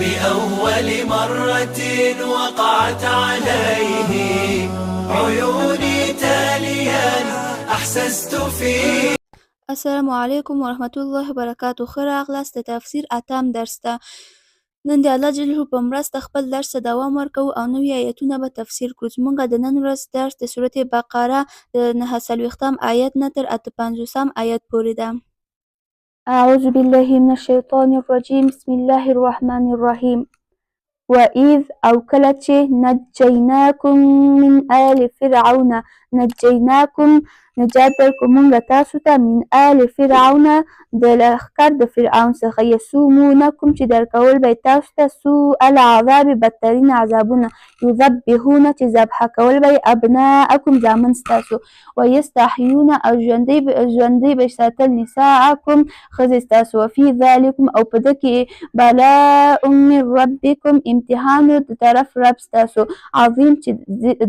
بأول مرة وقعت عليه عيوني تاليا أحسست فيه. السلام علیکم ورحمت الله وبرکاتو. ښه راغلاست د تفسیر اتم درس ته. نن د الله جل جلاله په مرسته خپل درس ته دوام ورکوو او نوي آیتونه به تفسیر کړو. زموږ د نن ورځ درس د سورة بقره د 9 آیت نه تر 58 آیت پورې ده. اعوذ بالله من الشیطان الرجیم. بسم الله الرحمن الرحیم. وَإِذْ او کله چې نجیناکم من آل فرعون، نجیناکم نجات درکړو موږ تاسو ته من آل فرعون د لښکر د فرعون څخه، یسومونکم چې درکول به یې تاسو ته سوء العذاب بدترین عذابونه، یذبحون چې ذبحه کول به یې ابناءکم زامن ستاسو، ویستحیون او ژوندی به ساتل نساءکم ښځې ستاسو، وفي ذلکم او په ده کې بلاء من ربکم امتحان د طرف رب ستاسو، عظیم چې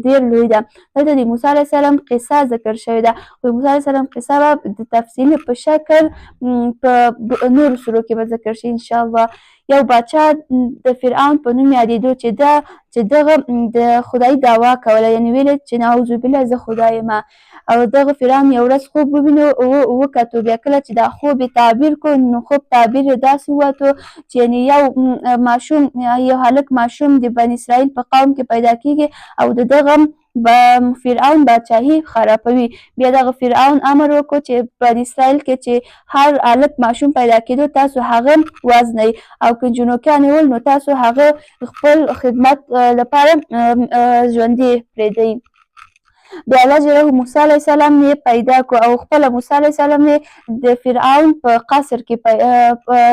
ډېر لوی ده. دلته د موسی علیه السلام قصه ذکر شوې ده، خو د موسی علیه السلام قصه به د تفصیلي په شکل په نورو سورو کې به ذکر شي انشاءالله. یو باچا د فرعون په نوم یادېدو چې دغه د خدایي دعوا کوله، یعنې ویل چې نعوذ بالله زه خدای یم. او دغه فرعون یو ورځ خوب ووینو وکتو، بیا کله چې دا خوب یې تعبیر کړو نو خوب تعبیر یې داسې ووتو چې یعنې یو هلک ماشوم د بني اسرائیل په قوم کې پیدا کېږي او د دغه فرعون باچاهي خرابوي. بیا دغه فرعون امر وکړو چې بني اسرائیل کې چې هر هلک ماشوم پیدا کېدو تاسو هغه وزنئ، او که جنوکیان یې ول نو تاسو هغه خپل خدمت لپاره ژوندي پرېږدئ. بیا الله جل موسی علیه السلام یې پیدا کړو او خپله موسی علیه السلام یې د فرعون په قصر کې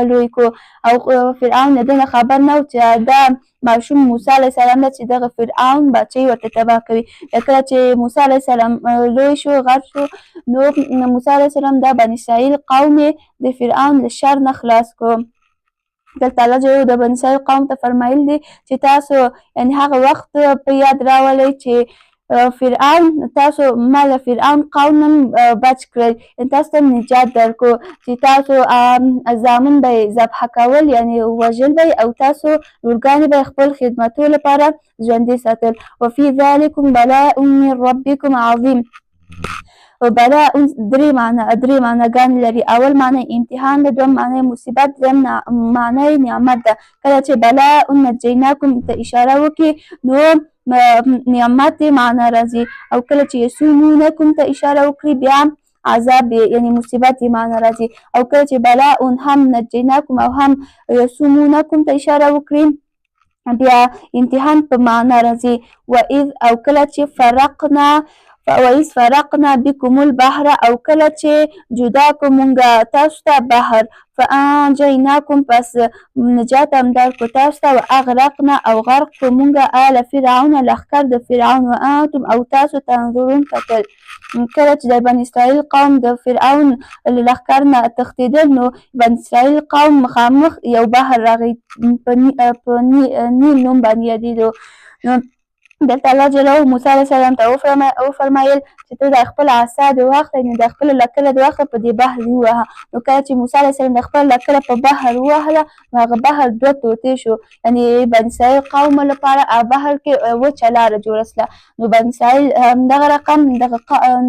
لوی کړو، او فرعون د دې نه خبر نه و چې دا ماشوم موسی علیه السلام ده چې دغه فرعون بچی ورته تباه کوي. کله چې موسی علیه السلام لوی شو غټ شو نو موسی علیه السلام دا بني اسرائیل قوم یې د فرعون له شر نه خلاص کړو. دلته الله جل د بني اسرائیل قوم ته فرمایل دي چې تاسو یعنې هغه وخت په یاد راولئ چې فرعون تاسو ما له فرعون قوم نه بچ کړئ، تاسو ته نجات درکړو چې تاسو زامن به یې ذبحه کول یعنې وژل به یې، او تاسو لورګانې به یې خپل خدمتو لپاره ژوندي ساتل. وفي ذلکم بلاء من ربکم عظیم. بلاء درې معناګانې لري. اول معنی امتحان ده، دویم معنی مصیبت، دریم معنی نعمت ده. کله چې بلاء نجیناکم ته اشاره وکړي نو نعمت معنا راځي، او کله چې یسومونکم ته اشاره وکړي بیا عذاب یعنې مصیبت معنا راځي، او کله چې بلاء هم نجیناکم او هم یسومونکم ته اشاره وکړي بیا امتحان په معنا راځي. وإذ او کله چې وإذ فرقنا بكم البحر او کله چې جدا کړو مونږ تاسو ته بحر، فانجیناکم پس نجات هم درکړو تاسو ته، واغرقنا او غرق کړو مونږ آل فرعون لښکر د فرعون، وانتم او تاسو تنظرون کتل. کله چې د بني اسرائیل قوم د فرعون له لښکر نه تښتېدل نو بني اسرائیل قوم مخامخ یو بحر راغی، په نیل نوم باندې یادېدو. نو دلته الله جل موسی علیه السلام ته وفرمایل چې ته د خپل عصا د واخله، یعنې د خپله لکله د واخله په دې بحر ووهه. نو کله چې موسی علیه السلام د خپله لکله په بحر ووهله نو هغه بحر دوه ټوټې شو، یعنې بني اسرائیل قوم لپاره بحر کې وچه لاره جوړه سوله. نو بني اسرائیل همدغه رقم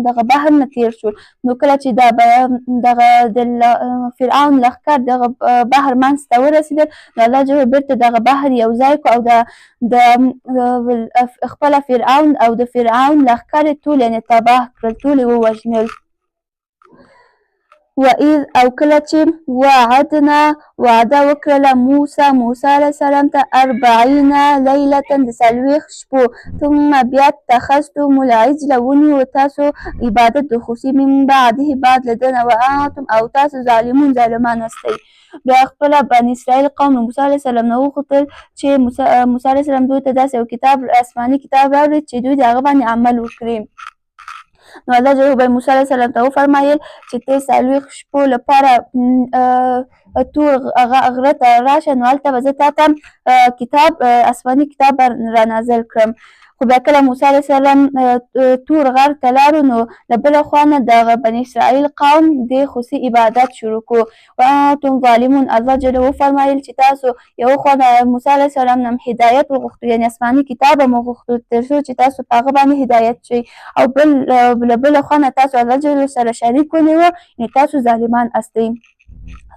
دغه بحر نه تېر شول. نو کله چې دغه د فرعون لښکر دغه بحر منځ ته ورسېدل نو الله جل بېرته دغه بحر یو ځای کړو، او د خپله فرعون او د فرعون لښکر یې ټول یعنې تباه کړل، ټول یې ووژنل. وإذ او کله چې وعده وکړله موسی علیه السلام ته 40 لیلة د 40 شپو، ثم بیا اتخذتم العجل ونیوه تاسو عبادت د خوسي من بعده بعد له ده نه، وانتم او تاسو ظالمان هستئ. بیا خپله بني اسرائیل قوم موسی علیه السلام نه وغوښتل چې موسی علیه السلام دوی ته داسې یو آسماني کتاب راوړي چې دوی د هغه باندې عمل وکړي. نو الله جل به موسی علیه السلام ته وفرمایل چې ته 40 شپو لپاره تور غره ته راشه، نو هلته به زه تا ته آسماني کتاب را نازل کړم. خو بیا کله موسی علیه السلام تور غر ته لاړو نو له بله خوا نه دغه بني اسرائیل قوم د خوسي عبادت شروع کړو وانتم ظالمون. الله جل وفرمایل چې تاسو یو خوا د موسی علیه السلام نه هدایت وغوښتو یعنې اسماني کتاب هم وغوښتو تر څو چې تاسو په هغه باندې هدایت شئ او له بله خوا نه تاسو الله جل سره شریک ونیوه یعنې تاسو ظالمان استئ.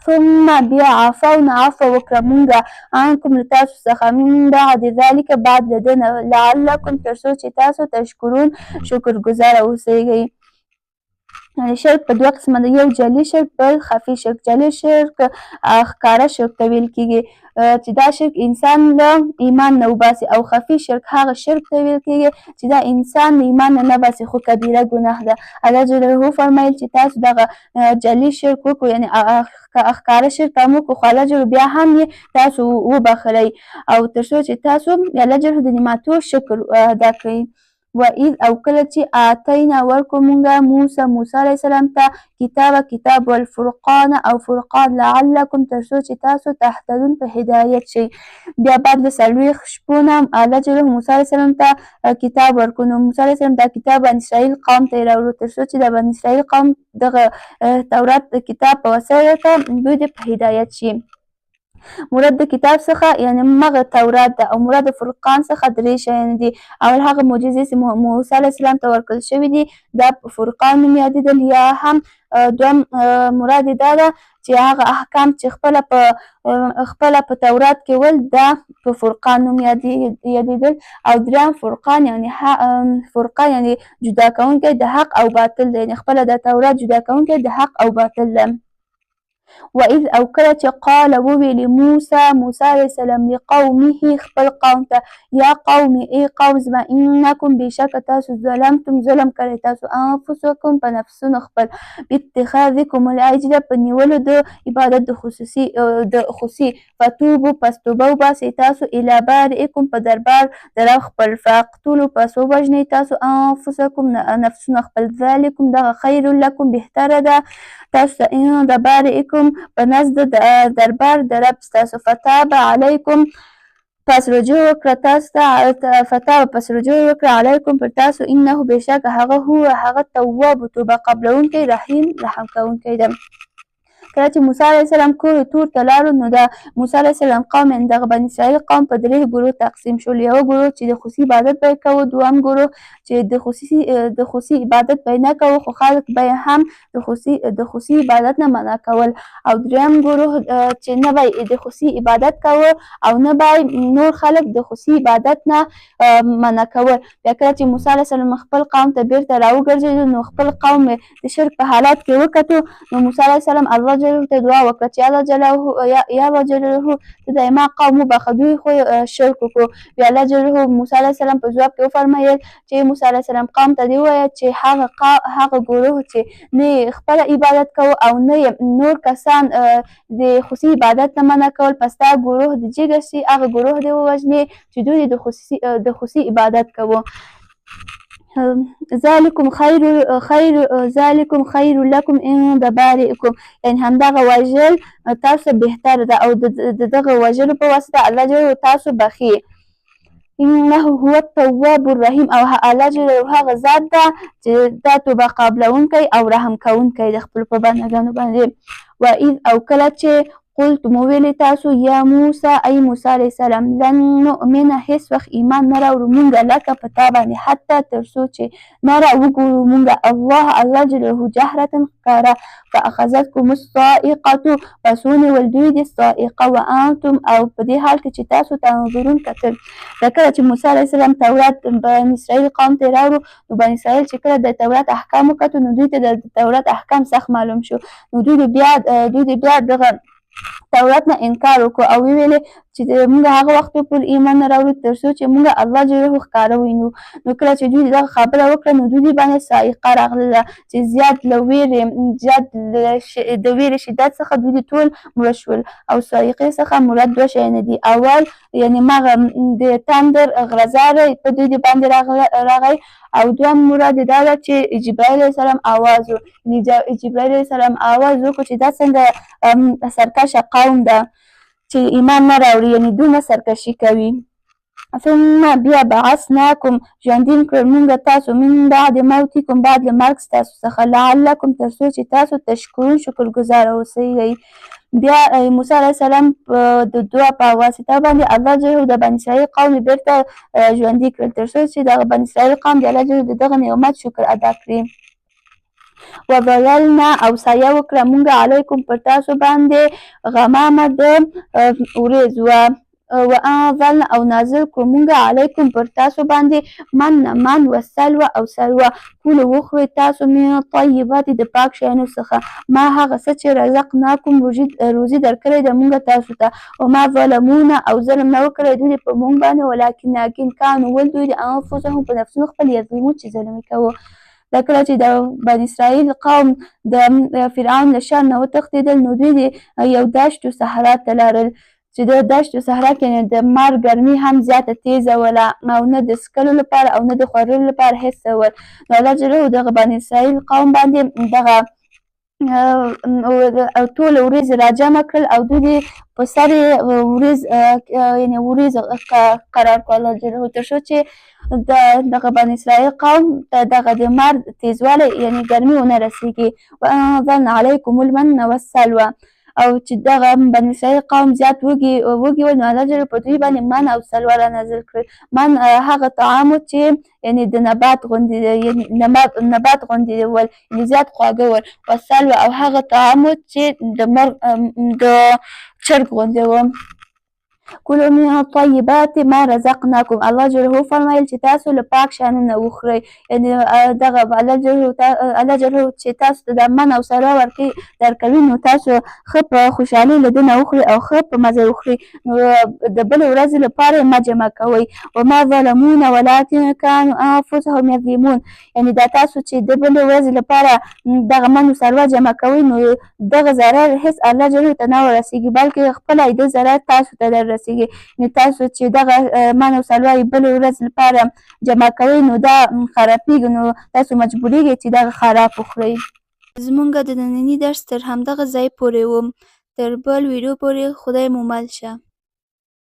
ثم بیا عفونا عفو وکړه مونږه عنکم له تاسو څخه من بعد ذلک بعد له دې نه لعلکم تر څو چې تاسو تشکرون شکرګزاره اوسیږئ. شرک په دوه قسمه ده، یو جلي شرک بل خفي شرک. جلي شرک ښکاره شرک ته ویل کېږي چې دا شرک انسان له ایمان نه وباسي او خفي شرک هغه شرک ته ویل کېږي چې دا انسان له ایمان نه نه باسي خو کبیره ګناه ده. الله جل فرمایل چې تاسو دغه جلي شرک وکړو یعنې ښکاره شرک هم وکړو خو الله جل بیا هم یې تاسو وبخلئ او تر څو چې تاسو الله جل د نعمتو شکر ادا کړئ. وإذ او کله چې آتینا ورکړو مونږه موسی علیه السلام ته کتاب والفرقان او فرقان لعلکم تر څو چې تاسو تهتدون په هدایت شئ. بیا بعد له څلوېښت شپو نه الله جل موسی علیه السلام ته کتاب ورکړو نو موسی علیه السلام دا کتاب بني اسرائیل قوم ته یې راوړو تر څو چې د بني اسرائیل قوم دغه تورات کتاب په وسیله دوی د په هدایت شي. مراد د کتاب څخه یعنې مغه تورات ده او مراد د فرقان څخه درې شیان دي. اول هغه معجزې چې موسی علیه السلام ته ورکړل شوي دي دا فرقان نوم یادېدل یا هم دویم مراد دا ده چې هغه احکام چې خپله په تورات کې ول دا په فرقان نوم یادېدل او دریم فرقان یعنې جدا کوونکی د حق او باطل دی یعنې خپله د تورات جدا کوونکی د حق او باطل دی. وإذ او کله چې قال وویلې موسی علیه السلام لقومه خپل قوم ته یا قوم ای قوم زما انکم بېشکه تاسو ظلمتم ظلم کړی تاسو انفسکم په نفسونو خپل باتخاذکم العجل په نیولو د عبادت د خوسي فتوبو پس توبه وباسئ تاسو الی بارئکم په دربار د رب خپل فاقتلو پس ووژنئ تاسو انفسکم نفسونه خپل ذلکم دغه خیر لکم بهتره ده تاسو ته د بارئکم په نزد د دربار د رب ستاسو فتاب علیکم پس رجوع وکړه تاسو ته فتاب پس رجوع وکړه علیکم پر تاسو انه بېشکه هغه تواب توبه قبلونکی رحیم رحم کوونکی ده. کله چې موسی علیه السلام کور تور ته لاړو نو د موسی علیه السلام قوم یعنې دغه بني اسرائیل قوم په درې ګروه تقسیم شول. یو ګروه چې د خوسي عبادت به یې کوو، دویم ګروه چې د خوسي عبادت به یې نه کوو خو خلک به یې هم د خوسي عبادت نه منع کول او دریم ګروه چې نه به یې د خوسي عبادت کوو او نه به نور خلک د خوسي عبادت نه منع کول. بیا کله چې موسی علیه السلام خپل قوم ته بیرته راوګرځېدو نو خپل قوم د شرک په حالات کې وکتو نو موسی علیه السلام الله ته دعا وکړه چې یا الله جلاله ته د ما قوم وبخه دوی خو شرک وکړو. بیا الله جلاله موسی علیه السلام په ځواب کې وفرمایل چې موسی علیه السلام قوم ته دې ووایه چې هغه ګروه چې نه خپله عبادت کوو او نه نور کسان د خوسي عبادت نه منع کول پس دا ګروه د جګه شي هغه ګروه دې ووژنې چې دوی د خوسي عبادت کوو. ذالکم خیر لکم عند بارئکم یعنې همدغه وژل تاسو بهتر ده او د دغه وژلو په واسطه الله جل تاسو بخي. انه هو التواب الرحیم او الله جل هغه ذات ده چې دا توبه قبلونکی او رحم کوونکی د خپلو په بندګانو باندې. وإذ او کله چې قلت مویلی تاسو یا موسی ای موسی علیه السلام لن نؤمن هیڅ وخت ایمان نه راوړو مونږه لکه په تا باندې حتی تر څو چې نه راوګورو مونږه الله جلاله جهرة ښکاره فاخذتکم الصاعقة پس ونیول دوی د صاعقه وانتم او په دې حال کې چې تاسو تنظرون کتل. دا کله چې موسی علیه السلام تورات بني اسرائیل قوم ته راوړو نو بني اسرائیل چې کله د تورات احکام وکتو نو دوی ته د تورات احکام سخت معلوم شو نو دوی بیا دغه تورات نه انکار وکړو او ویلې چې موږ هغه وخت پر ایمان نه راوړو تر څو چې موږ الله جل ښکاره وینو. نو کله چې دوی دغه خبره وکړه نو دوی باندې صاعقه راغله چې زیات د ویرې شدت څخه دوی ټول مړه شول او صاعقې څخه مراد دوه شیان دي. اول یعنې مغه د تندر غرزاره په دوی باندې راغی او دویم مراد دا ده چې جبرائیل علیه السلام آواز و جبرائیل علیه السلام آواز وکړو چې دا څنګه سرکشه قوم ده چې ایمان نه راوړي یعنې دومره سرکشي کوي. ثم بیا بعثناکم ژوندي کړل موږ تاسو من بعد موتکم بعد له مرګ ستاسو څخه لعلکم تر څو چې تاسو تشکرون شکرګزاره اوسئ. بیا موسی علیه السلام د دعا په واسطه باندې الله جل د بني اسرائیل قوم بیرته ژوندي کړل تر څو چې دغه بني اسرائیل قوم د الله جل د دغه نعمت شکر ادا کړي. وظللنا او سایه وکړه موږ علیکم پر تاسو باندې غمامه د وریځ وانزلنا او نازل کړو موږ علیکم پر تاسو باندې من وسلوه او سلوه کولو وخورئ تاسو من طیبات د پاک شیانو څخه ما هغه څه چې رزقناکم روزي درکړې ده موږ تاسو ته وما ظلمونا او ظلم نه وکړی دوی په موږ باندې ولکن کانو ول دوی د انفسهم په نفسونو خپل یظلمون چې ظلم یې کوه. دا کله چې د بني اسرائیل قوم د فرعون له شر نه وتښتېدل نو دوی د یو دشت و صحرا ته لاړل چې د دشت و صحرا کې د مار ګرمي هم زیاته تیزه وله او نه د څښلو لپاره او نه د خوړلو لپاره هېڅ څه ول. نو الله جل دغه بني اسرائیل قوم باندې دغه ټوله ورځ راجمع کړل او دوی په سر یې ورځ قرار کړ الله جل تر څو چې دغه بني اسرائیل قوم ته دغه د مار تیزوالی یعنې ګرمي ونه رسېږي. وانزلنا علیکم المن والسلوه او چې دغه بني اسرائیل قوم زیات وږي ول نو الله جل په دوی باندې من او سلوه را نازل کړل. من هغه طعام و چې یعنې د نبات غوندې ول یعنې زیات خواږه ول. وسلوه او هغه طعام و چې د چرګ غوندې و. کلوا من طیبات ما رزقناکم الله جل فرمایل چې تاسو له پاک شیانو نه وخورئ یعنې دغه الله جل چې تاسو ته د من او سلوه درکوي نو تاسو ښه په خوشحالۍ له ده نه وخورئ او ښه په مزه وخورئ نو د بلې ورځې لپاره یې مه جمع کوئ. وما ظلمونا ولکن کانوا انفسهم یظلمون یعنې دا تاسو چې د بلې ورځې لپاره دغه من او سلوه جمع کوئ نو دغه ضرر هېڅ الله جل ته نه ورسېږي بلکې خپله د ضرر تاسو ته در رسېږي. نو تاسو چې دغه من او سلوه یې بلې ورځې لپاره جمع کوئ نو دا خرابېږي نو تاسو مجبورېږئ چې دغه خراب وخورئ. زموږ د ننني درس تر همدغه ځای پورې و. تر بل ویډیو پورې خدای مو مل شه.